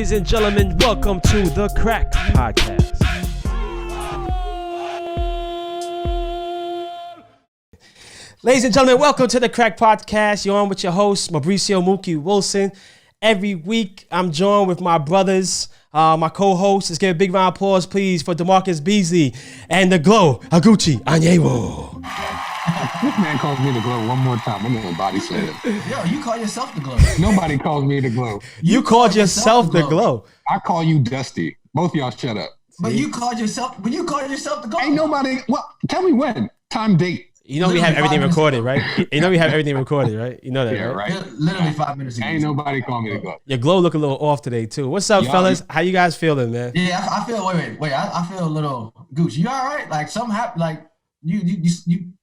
Ladies and gentlemen, welcome to the Crack Podcast. Ladies and gentlemen, welcome to the Crack Podcast. You're on with your host, Mabricio Mookie Wilson. Every week, I'm joined with my brothers, my co-hosts. Let's give a big round of applause, please, for Damarcus, Beasley, and the Glow, Oguchi, Onyewu. This man calls me the Glow one more time. I'm gonna body slam him. Yo, you call yourself the Glow. Nobody calls me the Glow. You called yourself the Glow. I call you Dusty. Both of y'all shut up. But you called yourself the Glow. Ain't nobody. Well, tell me when. Time, date. You know we have everything recorded, right? You know we have everything recorded, right? You know that, Yeah, right? Literally 5 minutes ago. Ain't nobody call me the Glow. Your glow look a little off today too. What's up, fellas? How you guys feeling, man? Yeah, I feel. Wait. I feel a little Gucci. You all right? Like something happened. Like you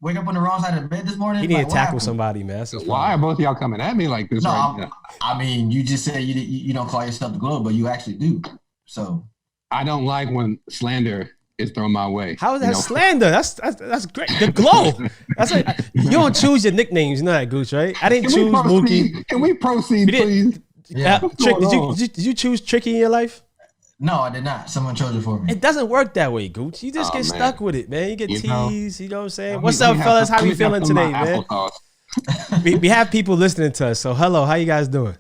wake up on the wrong side of the bed this morning. You need like, to tackle somebody, man. Why are both of y'all coming at me like this right now? I mean, you just said you don't call yourself the Glow, but you actually do. So I don't like when slander is thrown my way. How is that slander? That's great. The Glow. That's like you don't choose your nicknames. You know that, Gooch, right? I didn't choose Mookie. Can we proceed, please? Yeah. Trick, did you choose Tricky in your life? No, I did not. Someone chose it for me. It doesn't work that way, Gooch. You just get stuck with it, man. You get teased. You know what I'm saying? What's up, fellas? How we feeling today, man? we have people listening to us. So hello, how you guys doing?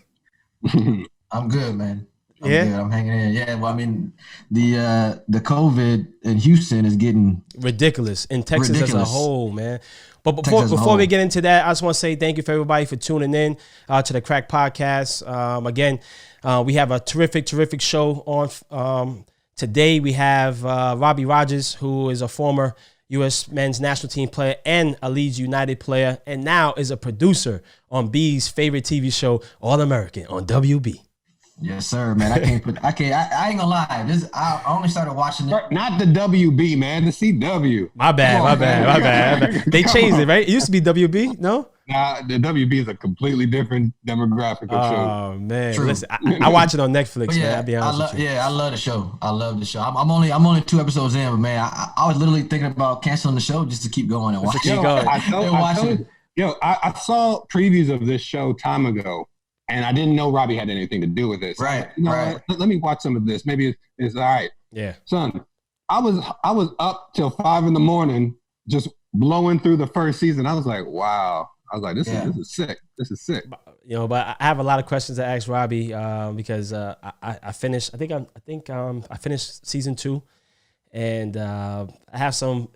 I'm good, man. I'm good. I'm hanging in. Yeah, well, I mean, the COVID in Houston is getting ridiculous in Texas as a whole, man. But before we get into that, I just want to say thank you for everybody for tuning in to the Crack Podcast. Again, we have a terrific show on today. We have Robbie Rogers, who is a former U.S. men's national team player and a Leeds United player, and now is a producer on B's favorite TV show, All American on WB. Yes, sir, man. I ain't gonna lie. I only started watching it. Not the WB, man. The CW. My bad. They changed it, right? It used to be WB, no? Nah, the WB is a completely different demographic of show. Oh man, listen, I watch it on Netflix. Yeah, man, I'll be honest with you. Yeah, I love the show. I love the show. I'm only 2 episodes in, but man, I was literally thinking about canceling the show just to keep going and watching. I saw previews of this show time ago. And I didn't know Robbie had anything to do with this. Right. Let me watch some of this. Maybe it's all right. Yeah. Son, I was up till 5 a.m. just blowing through the first season. I was like, wow. I was like, this is sick. This is sick. You know, but I have a lot of questions to ask Robbie because I finished. I finished season 2, and I have some.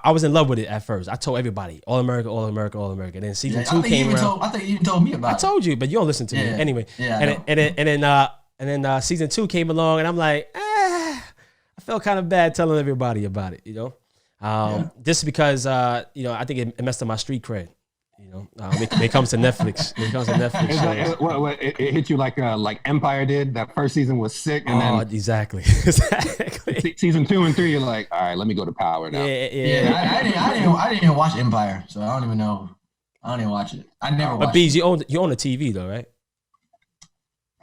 I was in love with it at first. I told everybody, All America. And then season 2 came around. I think you told me about it. I told you, but you don't listen to me anyway. Yeah. And then season 2 came along, and I'm like, I felt kind of bad telling everybody about it. You know, just because I think it messed up my street cred. You know, when it comes to Netflix, it hit you like Empire did. That first season was sick, and then exactly. Season 2 and 3, you're like, all right, let me go to Power now. I didn't even watch Empire, so I don't even know. I don't even watch it. I never watched. But Bees, you own a TV though, right?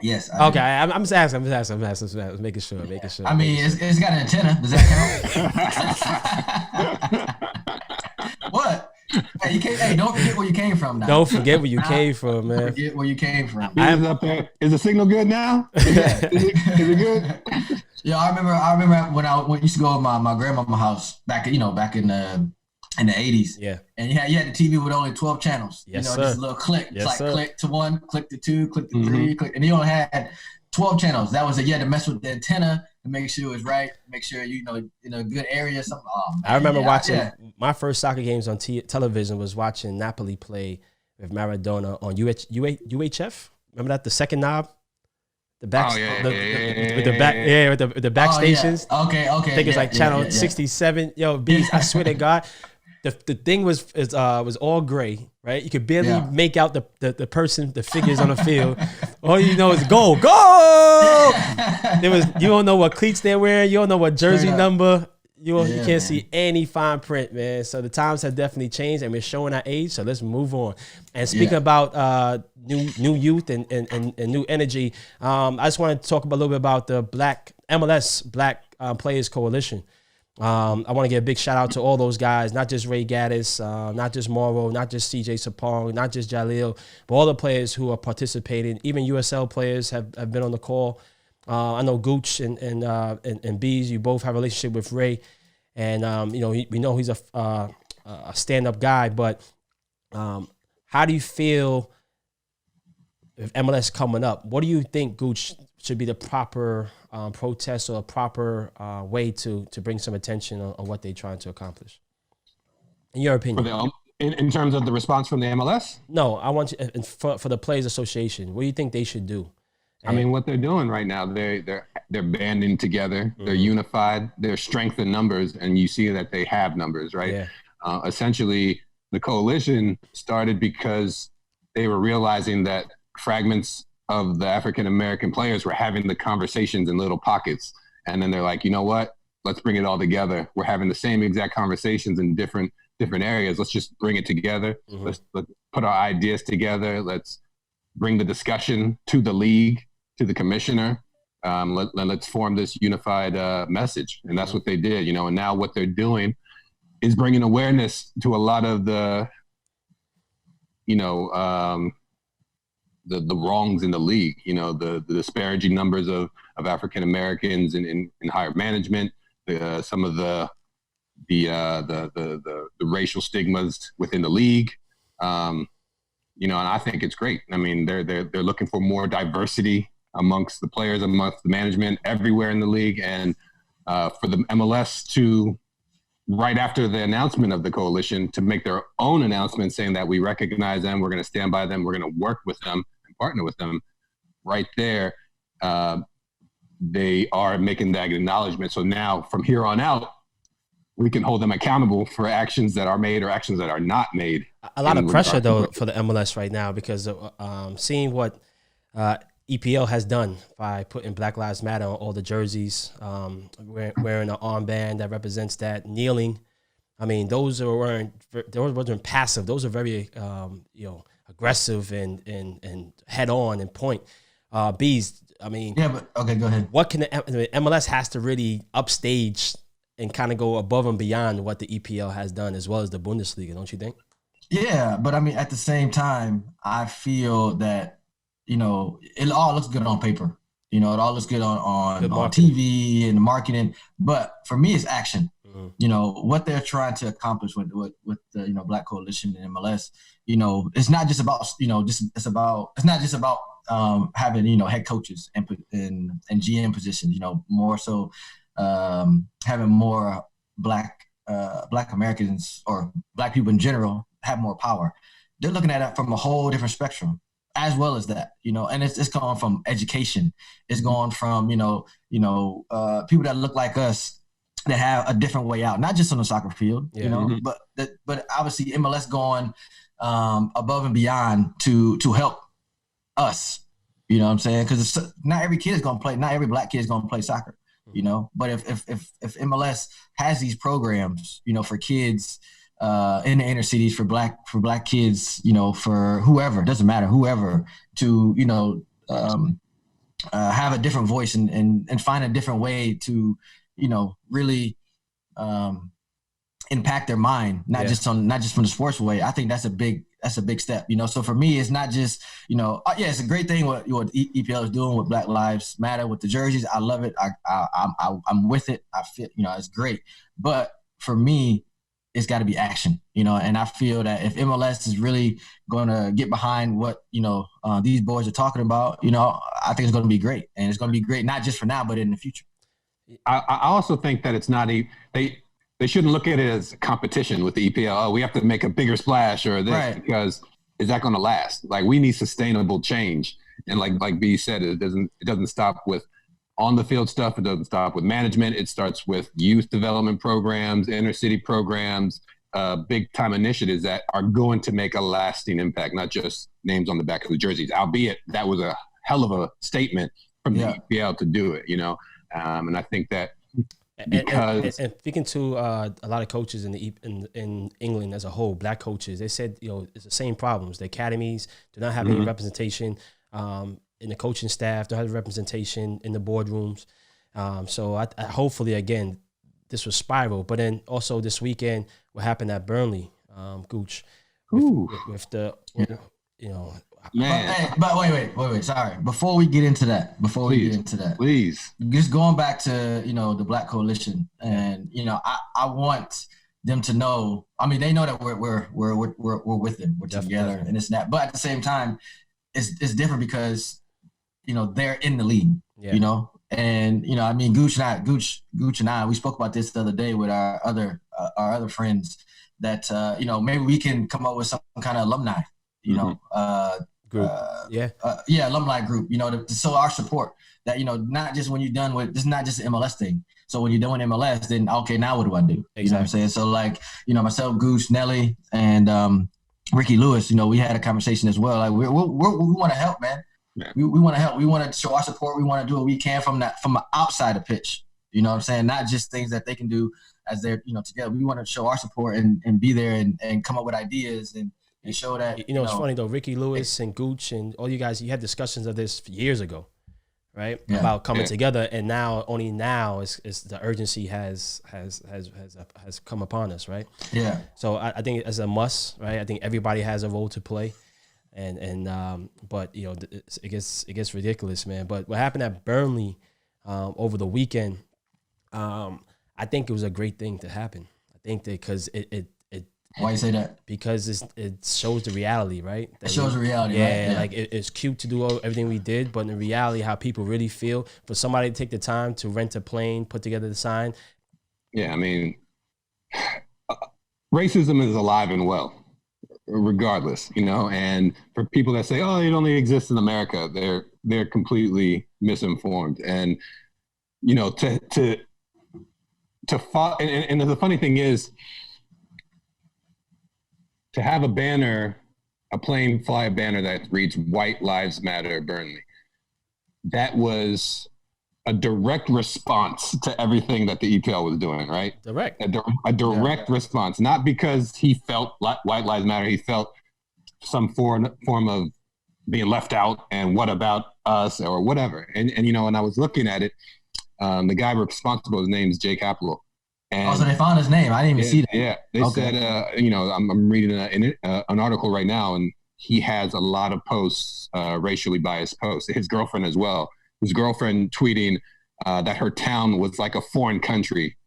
Yes. Okay, I'm just asking. I'm making sure. I mean, it's got an antenna. Does that count? What? Hey, don't forget where you came from now. Don't forget where you came from, man. Forget where you came from. I'm up there. Is the signal good now? Yeah. Is it good? Yeah, I remember when I used to go to my grandmama's house back in the 80s. Yeah. And you had the TV with only 12 channels. Yes, just sir. a little click. Yes, it's like sir. Click to 1, click to 2, click to 3, click, and you only had 12 channels. That was it. You had to mess with the antenna to make sure it was right, make sure in a good area. Something. Oh, man. I remember watching my first soccer games on television was watching Napoli play with Maradona on UHF. Remember that, the second knob, the back, with the back stations. Yeah. Okay. I think it's like channel 67. Yo, Bees, I swear to God. The thing was all gray, right? You could barely make out the person, the figures on the field. All you know is go. You don't know what cleats they're wearing. You don't know what jersey number. You can't see any fine print, man. So the times have definitely changed, and we're showing our age. So let's move on. And speaking about new youth and new energy, I just want to talk a little bit about the MLS Black Players Coalition. I want to give a big shout out to all those guys, not just Ray Gaddis, not just Morrow, not just CJ Sapong, not just Jalil, but all the players who are participating. Even USL players have been on the call. I know Gooch and Bees, you both have a relationship with Ray, and we know he's a stand-up guy. But how do you feel with MLS coming up? What do you think, Gooch, should be the proper protest or a proper way to bring some attention on what they're trying to accomplish? In your opinion, in terms of the response from the MLS? No, I want you for the Players Association. What do you think they should do? I mean, what they're doing right now, they're banding together. They're unified. They're strength in numbers, and you see that they have numbers, right? Yeah. Essentially, the coalition started because they were realizing that fragments of the African American players were having the conversations in little pockets, and then they're like, you know what? Let's bring it all together. We're having the same exact conversations in different areas. Let's just bring it together. Let's put our ideas together. Let's bring the discussion to the league, to the commissioner. Let's form this unified message. And that's what they did, and now what they're doing is bringing awareness to a lot of the wrongs in the league, the disparaging numbers of African Americans in higher management, some of the racial stigmas within the league, and I think it's great. I mean, they're looking for more diversity amongst the players, amongst the management, everywhere in the league, and for the MLS to, right after the announcement of the coalition, to make their own announcement saying that we recognize them, we're going to stand by them, we're going to work with them and partner with them. Right there, they are making that acknowledgement. So now, from here on out, we can hold them accountable for actions that are made or actions that are not made. A lot of pressure, though, for the MLS right now, because seeing what EPL has done by putting Black Lives Matter on all the jerseys, wearing an armband that represents that, kneeling. I mean, those wasn't passive. Those are very aggressive and head on and point. Bees, I mean, yeah, but okay, go ahead. What can the MLS has to really upstage and kind of go above and beyond what the EPL has done, as well as the Bundesliga, don't you think? Yeah, but I mean, at the same time, I feel that, it all looks good on paper. It all looks good on TV and the marketing. But for me, it's action. Mm-hmm. What they're trying to accomplish with the Black Coalition and MLS. It's not just about it's not just about having head coaches and GM positions. More so having more Black Americans or Black people in general have more power. They're looking at it from a whole different spectrum, as well as that, and it's going from education. It's going from, people that look like us that have a different way out, not just on the soccer field, Mm-hmm. but obviously MLS going above and beyond to help us, you know what I'm saying? Because not every kid is going to play, not every Black kid is going to play soccer, but if MLS has these programs, for kids, in the inner cities for black kids, for whoever, doesn't matter, whoever, to, have a different voice and find a different way to, really impact their mind, not just from the sports way. I think that's a big step, So for me, it's not just, it's a great thing what EPL is doing with Black Lives Matter, with the jerseys. I love it. I'm with it. I feel, it's great. But for me, it's got to be action, and I feel that if MLS is really going to get behind what, these boys are talking about, I think it's going to be great. And it's going to be great, not just for now, but in the future. I also think that it's not they shouldn't look at it as a competition with the EPL. Oh, we have to make a bigger splash or this, right? Because is that going to last? Like, we need sustainable change. And like B said, it doesn't stop with on the field stuff. It doesn't stop with management. It starts with youth development programs, inner city programs, big time initiatives that are going to make a lasting impact, not just names on the back of the jerseys, albeit that was a hell of a statement from the EPL to do it, and I think that because and speaking to a lot of coaches in England as a whole, Black coaches, they said, it's the same problems. The academies do not have any representation in the coaching staff, don't have representation in the boardrooms. So I hopefully, again, this will spiral. But then also this weekend, what happened at Burnley, Gooch, with the, Man. But wait. Sorry. Before we get into that, please. Just going back to, the Black Coalition, and I want them to know. I mean, they know that we're with them. We're together and this and that. But at the same time, it's different because they're in the league. Yeah. And I mean, Gooch and I, we spoke about this the other day with our other friends that maybe we can come up with some kind of alumni, group. Alumni group, to show our support that, not just when you're done with, this is not just an MLS thing. So when you're done with MLS, then okay, now what do I do? Exactly. You know what I'm saying? So like, myself, Goose, Nelly, and Ricky Lewis, we had a conversation as well. Like we want to help, man. Yeah. We want to help. We want to show our support. We want to do what we can from outside the pitch. You know what I'm saying? Not just things that they can do as they're, together. We want to show our support and be there and come up with ideas and show that. It's funny though. Ricky Lewis and Gooch and all you guys, you had discussions of this years ago, right? Yeah. About coming together, and only now is the urgency has come upon us, right? Yeah. So I think it's a must, right? I think everybody has a role to play, but it gets ridiculous, man. But what happened at Burnley over the weekend, I think it was a great thing to happen. I think that because it why you say that? Because it shows the reality, right? It shows the reality, right? Yeah, like it's cute to do everything we did, but in reality, how people really feel, for somebody to take the time to rent a plane, put together the sign. Yeah, I mean, racism is alive and well, regardless, and for people that say, oh, it only exists in America, they're completely misinformed. And, to follow, and the funny thing is, to have a plane fly a banner that reads "White Lives Matter, Burnley," that was a direct response to everything that the EPL was doing, right? Direct. A direct response, not because he felt White Lives Matter. He felt some form of being left out and what about us or whatever. And when I was looking at it, the guy responsible, his name is Jake Appel. And so they found his name. I didn't even see that. Yeah, they said, I'm reading an article right now, and he has a lot of posts, racially biased posts. His girlfriend as well. His girlfriend tweeting that her town was like a foreign country.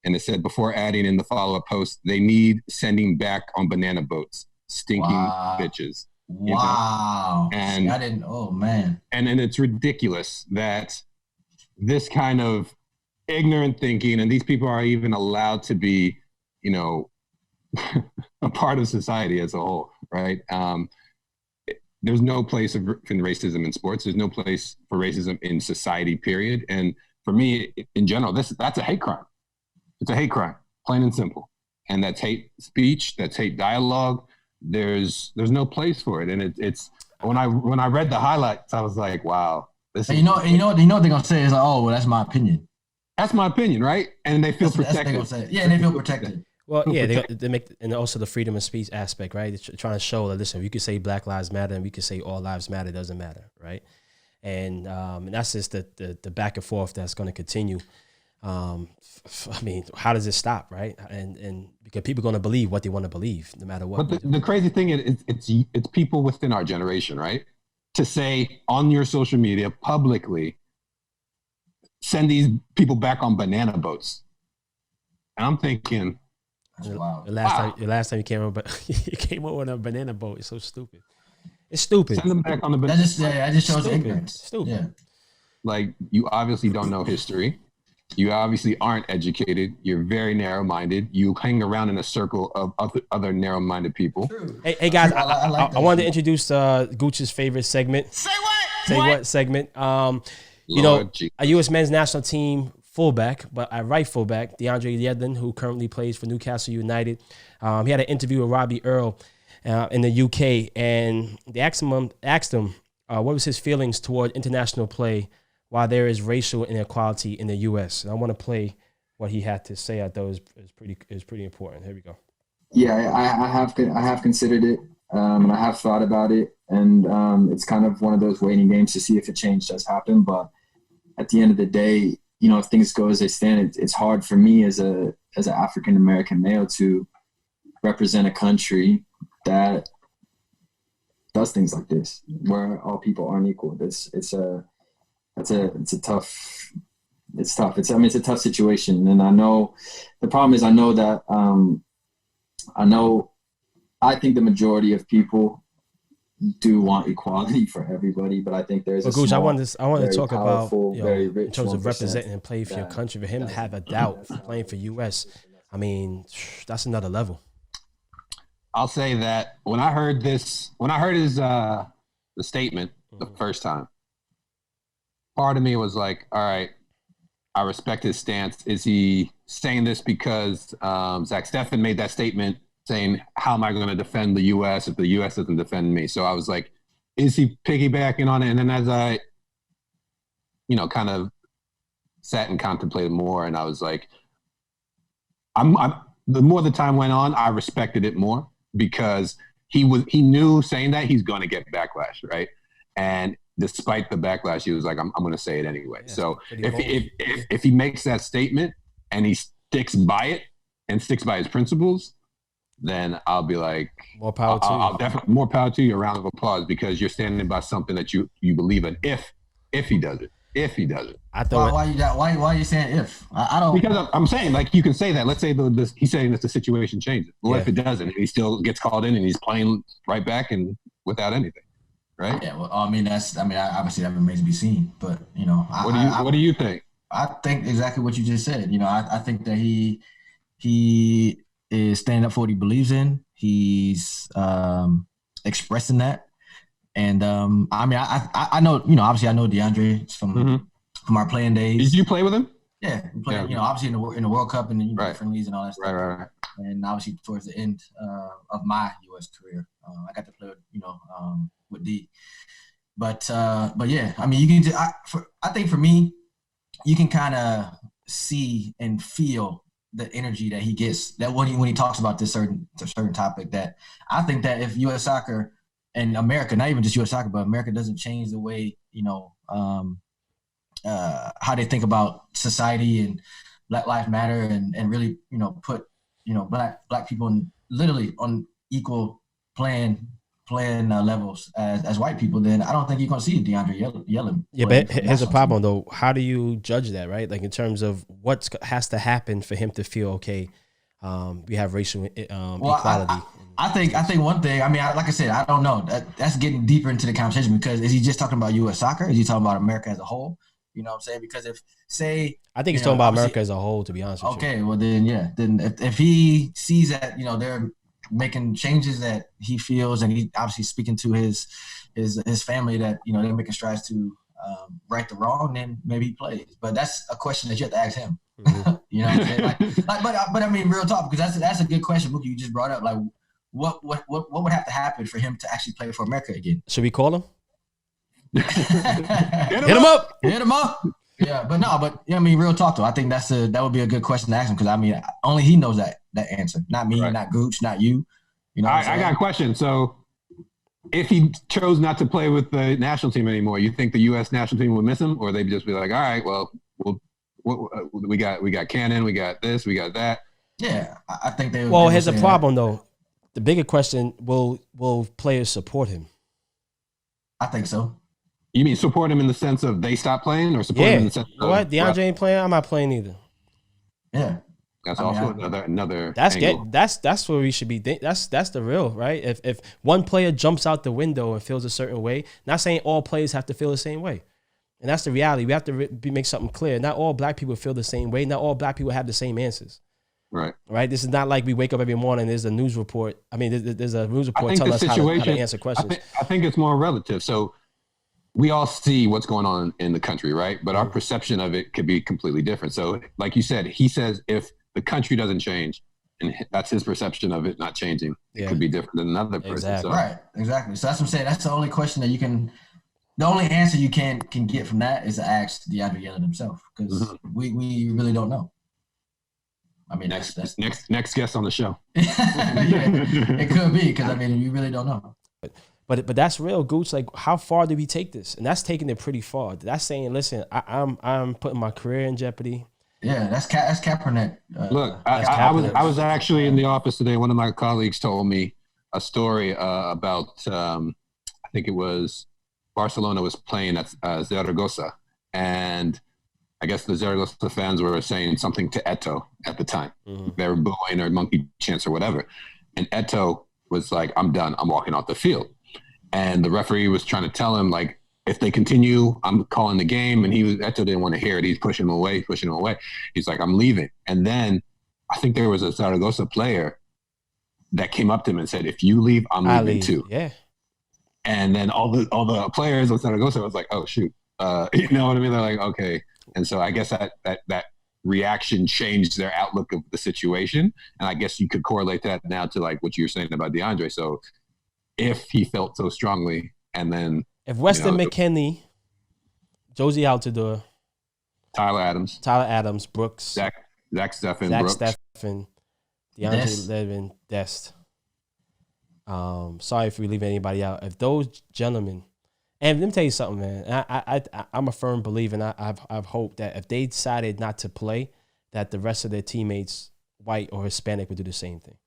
And it said, before adding in the follow-up post, they need sending back on banana boats. Stinking bitches. Wow. And I didn't, oh, man. And it's ridiculous that this kind of ignorant thinking, and these people are even allowed to be, a part of society as a whole, right? There's no place for racism in sports. There's no place for racism in society, period. And for me, in general, that's a hate crime. It's a hate crime, plain and simple. And that's hate speech. That's hate dialogue. There's no place for it. And it's when I read the highlights, I was like, wow. You know what they're gonna say is like, oh, well, that's my opinion. That's my opinion, right? And they feel protected. That's what yeah, and they feel protected. Well, yeah, they make, and also the freedom of speech aspect, right? They're trying to show that, listen, you could say Black Lives Matter and we could say all lives matter, doesn't matter, right? And that's just the back and forth that's going to continue. I mean, how does it stop, right? And because people are going to believe what they want to believe, no matter what. But the crazy thing is, it's people within our generation, right? To say on your social media publicly, send these people back on banana boats. And I'm thinking, wow. The last time you came over, you came over on a banana boat. It's so stupid. It's stupid. Send them back on the banana. That just shows ignorance. Stupid. Yeah. Like, you obviously don't know history. You obviously aren't educated. You're very narrow-minded. You hang around in a circle of other narrow-minded people. True. Hey guys, I wanted to introduce Gooch's favorite segment. Say what? Say what segment? A U.S. men's national team fullback, but a right fullback, DeAndre Yedlin, who currently plays for Newcastle United. He had an interview with Robbie Earl in the UK, and they asked him what was his feelings toward international play while there is racial inequality in the U.S. And I want to play what he had to say. I thought it was pretty important. Here we go. Yeah, I have considered it, and I have thought about it, and it's kind of one of those waiting games to see if a change does happen. But at the end of the day, if things go as they stand, it's hard for me as an African American male to represent a country that does things like this, where all people aren't equal. It's tough. It's tough. It's a tough situation, and I know the problem is I know that I think the majority of people do want equality for everybody, but I think there's a Oguchi, small, I want to talk about very rich in terms of 1% representing and playing for your country. For him to have a doubt for playing for US, I mean, that's another level. I'll say that when I heard his the statement the first time, part of me was like, all right, I respect his stance. Is he saying this because Zach Steffen made that statement saying, how am I going to defend the U.S. if the U.S. doesn't defend me? So I was like, is he piggybacking on it? And then as I, kind of sat and contemplated more, and I was like, the more the time went on, I respected it more because he knew saying that he's going to get backlash, right? And despite the backlash, he was like, I'm going to say it anyway. Yeah, so if he makes that statement and he sticks by it and sticks by his principles, then I'll be like, more power to you. I'll definitely more power to you. A round of applause because you're standing by something that you believe in. If he does it, why are you saying if? I don't, because I'm saying, like, you can say that. Let's say he's saying that the situation changes. What if it doesn't? He still gets called in and he's playing right back and without anything, right? Yeah. Well, obviously that remains to be seen. But what do you think? I think exactly what you just said. I think that he is standing up for what he believes in. He's expressing that. And I know, obviously I know DeAndre from our playing days. Did you play with him? Yeah, we played, obviously in the World Cup and different leagues and all that stuff. Right. And obviously towards the end of my U.S. career, I got to play with D. But yeah, I mean, you can. I think for me, you can kind of see and feel the energy that he gets. That when he talks about this certain topic, that I think that if U.S. soccer and America, not even just U.S. soccer, but America doesn't change the way how they think about society and Black Lives Matter and really put black people in, literally on equal playing levels as white people, then I don't think you're going to see DeAndre yelling. Yeah, but here's a problem though. How do you judge that, right? Like in terms of what has to happen for him to feel okay, we have racial equality. I think one thing. I mean, like I said, I don't know. That's getting deeper into the conversation because is he just talking about U.S. soccer? Is he talking about America as a whole? You know what I'm saying? Because I think he's talking about America as a whole, to be honest with you. Okay, well then, yeah. Then if he sees that, they're making changes that he feels, and he obviously speaking to his family that, they're making strides to right the wrong, then maybe he plays. But that's a question that you have to ask him. Mm-hmm. You know what I'm saying? But I mean, real talk, because that's a good question, Mookie, you just brought up. Like, what would have to happen for him to actually play for America again? Should we call him? Hit him up. Yeah, but I mean, real talk though. I think that would be a good question to ask him because I mean, only he knows that answer, not me, right. Not Gooch, not you. I got a question. So, if he chose not to play with the national team anymore, you think the U.S. national team would miss him, or they'd just be like, all right, well, we got Cannon, we got this, we got that. Yeah, I think they. Well, here's a problem though. The bigger question: will players support him? I think so. You mean support him in the sense of they stop playing, or support him in the sense of what? DeAndre ain't playing. I'm not playing either. Yeah, that's another. That's where we should be. That's the real right. If one player jumps out the window and feels a certain way, not saying all players have to feel the same way, and that's the reality. We have to make something clear. Not all black people feel the same way. Not all black people have the same answers. Right. This is not like we wake up every morning and there's a news report. I mean, there's a news report telling us how to answer questions. I think it's more relative. So we all see what's going on in the country, right? But our perception of it could be completely different. So like you said, he says if the country doesn't change, and that's his perception of it not changing, it could be different than another person. Exactly. So. Right, exactly. So that's what I'm saying. That's the only question that the only answer you can get from that is to ask DeAndre Yellen himself, because we really don't know. I mean, that's next guest on the show. Yeah, it could be, because I mean, you really don't know. But that's real, Gooch. Like, how far do we take this? And that's taking it pretty far. That's saying, listen, I'm putting my career in jeopardy. Yeah, that's Kaepernick. Look, I was actually in the office today. One of my colleagues told me a story about I think it was Barcelona was playing at Zaragoza, and I guess the Zaragoza fans were saying something to Eto'o at the time. Mm-hmm. They were booing or monkey chants or whatever. And Eto'o was like, I'm done. I'm walking off the field. And the referee was trying to tell him, like, if they continue, I'm calling the game. And Eto'o didn't want to hear it. He's pushing him away. He's like, I'm leaving. And then I think there was a Zaragoza player that came up to him and said, if you leave, I'm leaving too. Yeah. And then all the players of Zaragoza was like, oh, shoot. You know what I mean? They're like, okay. And so I guess that reaction changed their outlook of the situation. And I guess you could correlate that now to like what you were saying about DeAndre. So if he felt so strongly, and then if Weston McKennie, Josie Altidore, Tyler Adams, Brooks, Zach Steffen, DeAndre Levin, Dest. Sorry if we leave anybody out. If those gentlemen, and let me tell you something, man. I'm a firm believer, and I've hoped that if they decided not to play, that the rest of their teammates, white or Hispanic, would do the same thing.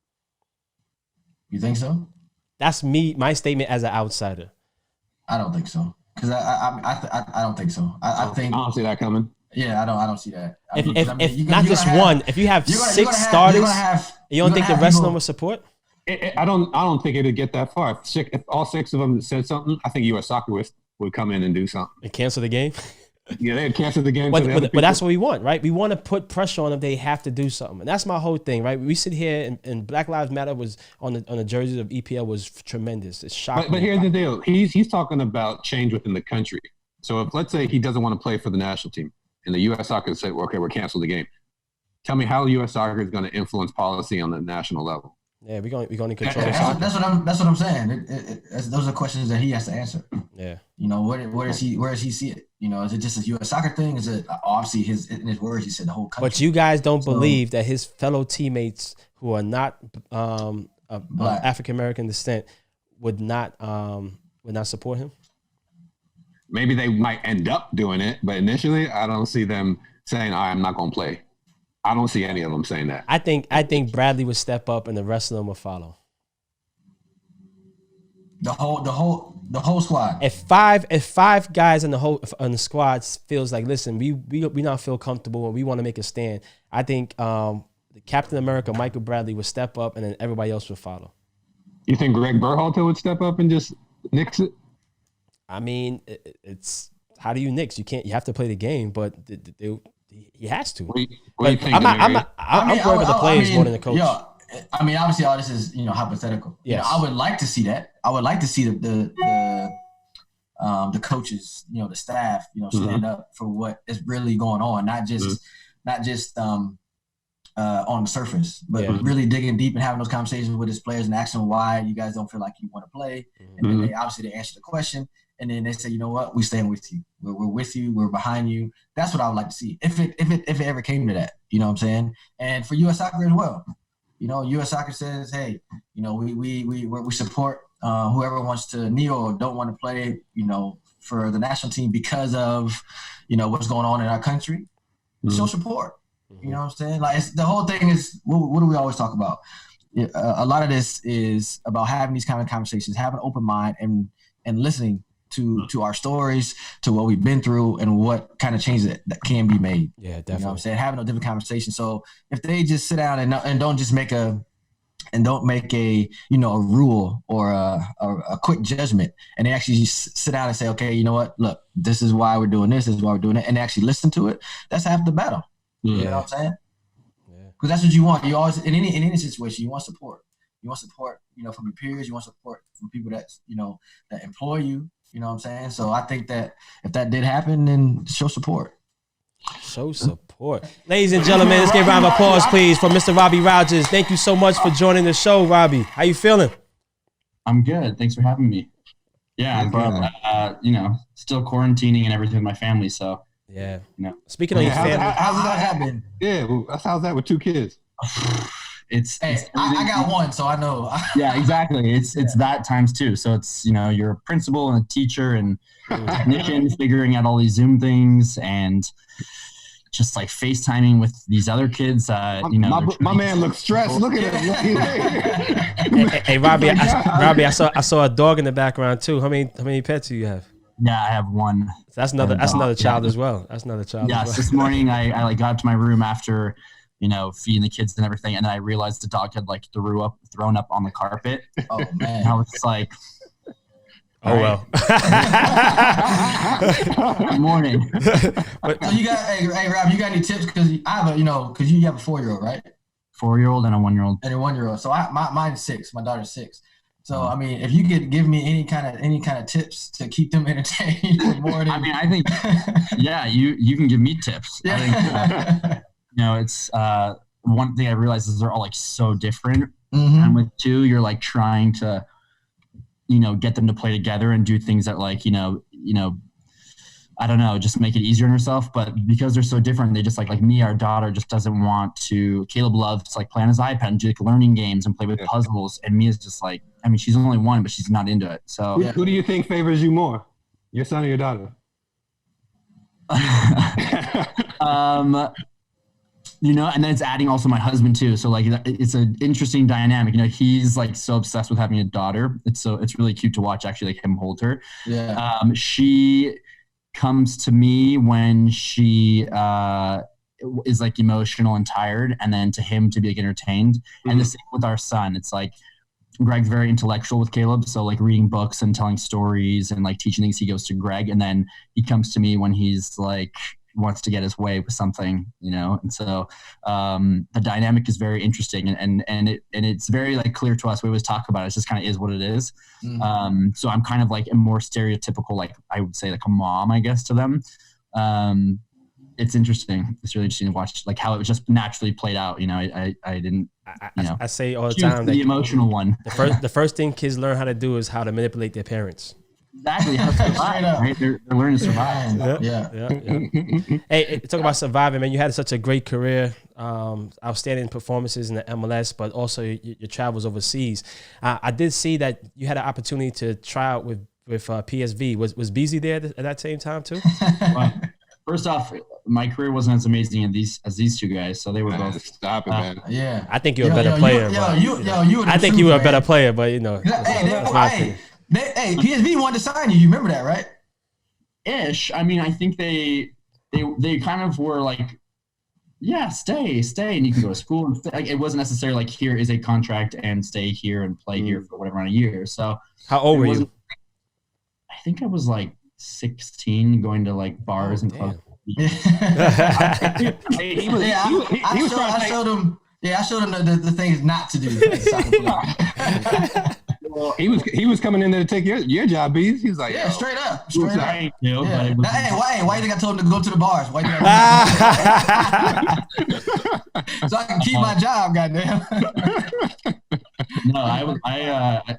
You think so? That's my statement as an outsider. I don't think so, because I don't think so. I think I don't see that coming. Yeah, I don't see that. If not just one, if you have six starters, you don't think the rest of them will support? I don't think it'd get that far. If all six of them said something, I think U.S. Soccer would come in and do something. And cancel the game? Yeah, they'd cancel the game. But that's what we want, right? We want to put pressure on them. They have to do something. And that's my whole thing, right? We sit here and Black Lives Matter was on the jerseys of EPL was tremendous. It's shocking. But here's the deal. He's talking about change within the country. So if, let's say, he doesn't want to play for the national team, and the U.S. Soccer say, well, okay, we're canceling the game. Tell me how U.S. Soccer is going to influence policy on the national level. Yeah, we're going to control. That's what I'm saying. Those are questions that he has to answer. Yeah. You know, where does he see it? You know, is it just a U.S. Soccer thing? Is it obviously in his words he said the whole country? But you guys don't believe that his fellow teammates who are not of African American descent would not support him? Maybe they might end up doing it, but initially, I don't see them saying, I'm not going to play. I don't see any of them saying that. I think Bradley would step up and the rest of them will follow. The whole squad. If five guys on the squad feels like, listen, we not feel comfortable and we want to make a stand, I think Captain America Michael Bradley would step up and then everybody else would follow. You think Greg Berhalter would step up and just nix it? I mean, it's how do you nix? You can't. You have to play the game, but he has to. What do you think? I'm worried about the players more than the coach. Yeah, I mean, obviously, all this is hypothetical. Yes. I would like to see that. I would like to see the coaches, the staff, stand up for what is really going on, not just on the surface, but really digging deep and having those conversations with his players and asking why you guys don't feel like you want to play, and then they answer the question. And then they say, you know what, we stand with you. We're with you. We're behind you. That's what I would like to see if it ever came to that. You know what I'm saying? And for U.S. Soccer as well. U.S. Soccer says, hey, we support whoever wants to kneel or don't want to play, for the national team because of, what's going on in our country. Show support. You know what I'm saying? Like the whole thing is, what do we always talk about? A lot of this is about having these kind of conversations, having an open mind and listening to our stories, to what we've been through, and what kind of changes that can be made. Yeah, definitely. You know what I'm saying? Having a different conversation. So if they just sit down and don't just make a rule or a quick judgment, and they actually just sit down and say, okay, you know what? Look, this is why we're doing this. This is why we're doing it, and actually listen to it. That's half the battle. Yeah. You know what I'm saying? Yeah. Because that's what you want. You always in any situation, you want support. You want support, from your peers. You want support from people that that employ you. You know what I'm saying? So I think that if that did happen, then show support. Show support. Ladies and gentlemen, let's give a round of applause, please, for Mr. Robbie Rogers. Thank you so much for joining the show, Robbie. How you feeling? I'm good. Thanks for having me. Yeah, still quarantining and everything with my family, so. Yeah. Speaking of your family. How did that happen? Yeah, how's that with 2 kids? I got one, so I know. Yeah, exactly. It's that times 2. So it's, you're a principal and a teacher and a technician figuring out all these Zoom things. And just like FaceTiming with these other kids. My man looks stressed. Look at him. Hey, Robbie, I saw a dog in the background too. How many pets do you have? Yeah, I have one. So that's another child as well. That's another child. Yes, as well. This morning I like got up to my room after, feeding the kids and everything, and then I realized the dog had like thrown up on the carpet. Oh man! And I was just like, oh well. Good morning. So you got, hey Rob, you got any tips? Because I have because you have a 4-year-old, right? 4-year-old and a 1-year-old. And a 1-year-old. So mine's 6. My daughter's 6. So I mean, if you could give me any kind of tips to keep them entertained for more than, I mean, I think you can give me tips. Yeah. I think, it's one thing I realized is they're all like so different. Mm-hmm. And with 2, you're like trying to get them to play together and do things that like, I don't know, just make it easier on herself. But because they're so different, they just like me, our daughter just doesn't want to. Caleb loves to like play on his iPad and do like learning games and play with puzzles. And Mia's just like, I mean, she's only 1, but she's not into it. So who do you think favors you more, your son or your daughter? And then it's adding also my husband too. So like it's an interesting dynamic. He's like so obsessed with having a daughter. It's really cute to watch actually, like him hold her. Yeah. She comes to me when she is like emotional and tired, and then to him to be like entertained. Mm-hmm. And the same with our son. It's like Greg's very intellectual with Caleb, so like reading books and telling stories and like teaching things, he goes to Greg, and then he comes to me when he's like wants to get his way with something, and so the dynamic is very interesting, and it's very like clear to us. We always talk about it. It just kind of is what it is. Mm-hmm. So I'm kind of like a more stereotypical, like I would say like a mom, I guess, to them. It's interesting. It's really interesting to watch like how it was just naturally played out. I didn't. I say all the time the emotional one. The first thing kids learn how to do is how to manipulate their parents. Exactly. How to survive, right? They're learning to survive. Yeah. Hey, talk about surviving, man. You had such a great career, outstanding performances in the MLS, but also your travels overseas. I did see that you had an opportunity to try out with PSV. Was Beasley there at that same time too? Well, first off, my career wasn't as amazing as these 2 guys, so they were both. Stop it, man. Yeah. I think you're a better player. I think you were a better player, but Hey, PSV wanted to sign you. You remember that, right? Ish. I mean, I think they kind of were like, yeah, stay, and you can go to school. And like, it wasn't necessarily like here is a contract and stay here and play here for whatever amount of years. So how old were you? I think I was like 16, going to like bars and clubs. I showed him the things not to do. Well, he was coming in there to take your job, Bees. He was like, straight up. Why you think I told him to go to the bars? Why so I can keep my job, goddamn. No,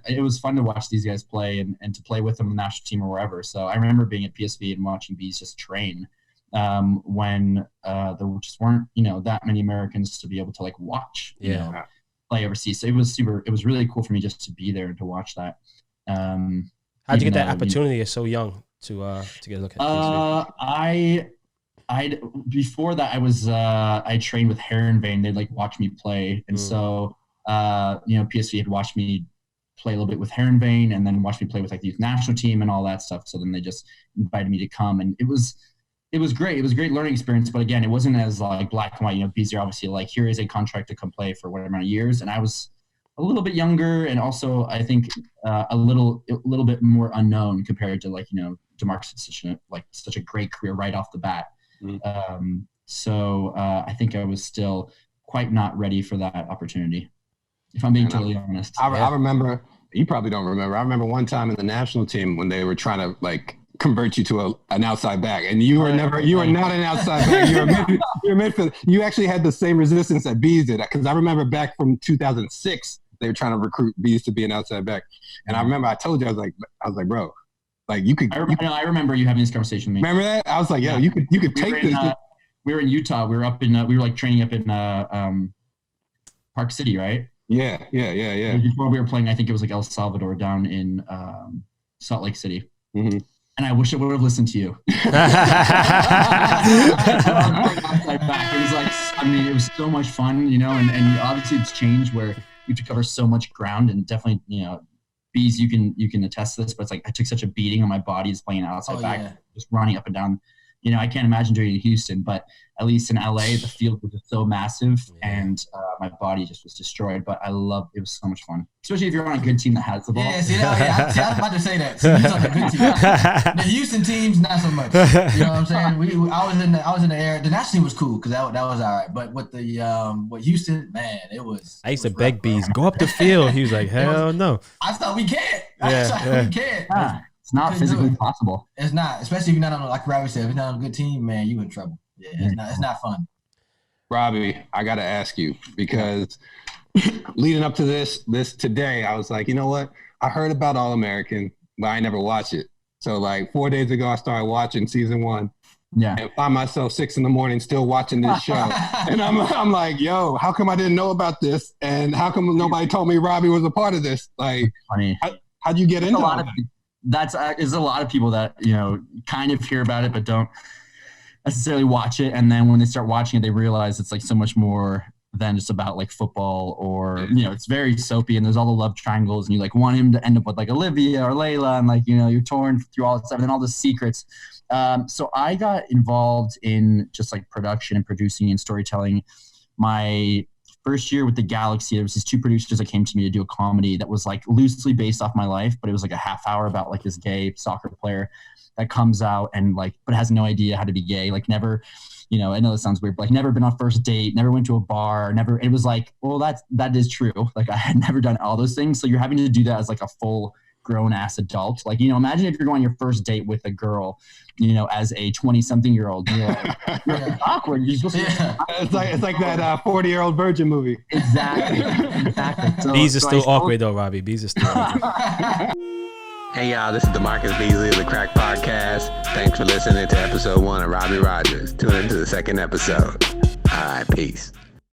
it was fun to watch these guys play and to play with them in the national team or wherever. So I remember being at PSV and watching Bees just train when there just weren't, that many Americans to be able to like watch, play overseas. So it was really cool for me just to be there and to watch that. How'd you get that opportunity as so young to get a look at PSV? I before that I trained with Herenveen. They'd like watch me play, and so PSV had watched me play a little bit with Herenveen, and then watched me play with like the youth national team and all that stuff. So then they just invited me to come, and it was great. It was a great learning experience, but again, it wasn't as like black and white. Bees are obviously like, here is a contract to come play for whatever amount of years, and I was a little bit younger, and also I think a little bit more unknown compared to like Damarcus had such a great career right off the bat. Mm-hmm. So I think I was still quite not ready for that opportunity, if I'm being totally honest. I remember, you probably don't remember. I remember one time in the national team when they were trying to like convert you to an outside back, and you were not an outside back. You were midfield. You actually had the same resistance that Bees did, because I remember back from 2006 they were trying to recruit Bees to be an outside back, and I remember I told you I was like, bro, like you could. I remember you having this conversation with me. Remember that? I was like, yo, you could take this. We were in Utah. We were up in. We were like training up in Park City, right? Yeah. Before we were playing, I think it was like El Salvador down in Salt Lake City. Mm-hmm. And I wish I would have listened to you. It was like, I mean, it was so much fun, you know, and obviously it's changed where you have to cover so much ground, and definitely, you know, Bees, you can attest to this, but it's like I took such a beating on my body just playing outside back, just running up and down. You know, I can't imagine doing it in Houston, but at least in LA, the field was just so massive, and my body just was destroyed. But it was so much fun, especially if you're on a good team that has the ball. Yeah, I was about to say that. So he's on a good team. The Houston teams, not so much. You know what I'm saying? I was in the air. The national team was cool because that was all right. But with the with Houston, man, it was. I used to beg Bees, go up the field. He was like, hell no. I thought we can't. We can't. It's not physically possible. It's not, especially if you're not on, like Robbie said, if you're not on a good team, man, you in trouble. Yeah, it's not fun. Robbie, I got to ask you, because leading up to this today, I was like, you know what? I heard about All-American, but I never watched it. So like 4 days ago, I started watching season 1. Yeah. And find myself 6 a.m. still watching this show. And I'm like, yo, how come I didn't know about this? And how come nobody told me Robbie was a part of this? Like, funny. How'd you get into it? There's a lot of people that, you know, kind of hear about it but don't necessarily watch it, and then when they start watching it, they realize it's like so much more than just about like football, or you know, it's very soapy, and there's all the love triangles, and you like want him to end up with like Olivia or Layla, and like, you know, you're torn through all that stuff, and then all the secrets. So I got involved in just like production and producing and storytelling my first year with the Galaxy. There was these 2 producers that came to me to do a comedy that was like loosely based off my life, but it was like a half hour about like this gay soccer player that comes out and like, but has no idea how to be gay. Like never, you know, I know this sounds weird, but like never been on first date, never went to a bar, never, it was like, well, that is true. Like I had never done all those things. So you're having to do that as like a full grown ass adult. Like, you know, imagine if you're going on your first date with a girl, you know, as a 20-something-year-old, you're like, awkward. You're supposed to it's like that 40-year-old virgin movie. Exactly. So, Bees is still awkward though, Robbie. Bees is still awkward. Hey y'all, this is Damarcus Beasley of the Crack Podcast. Thanks for listening to episode 1 of Robbie Rogers. Tune into the second episode. All right, peace.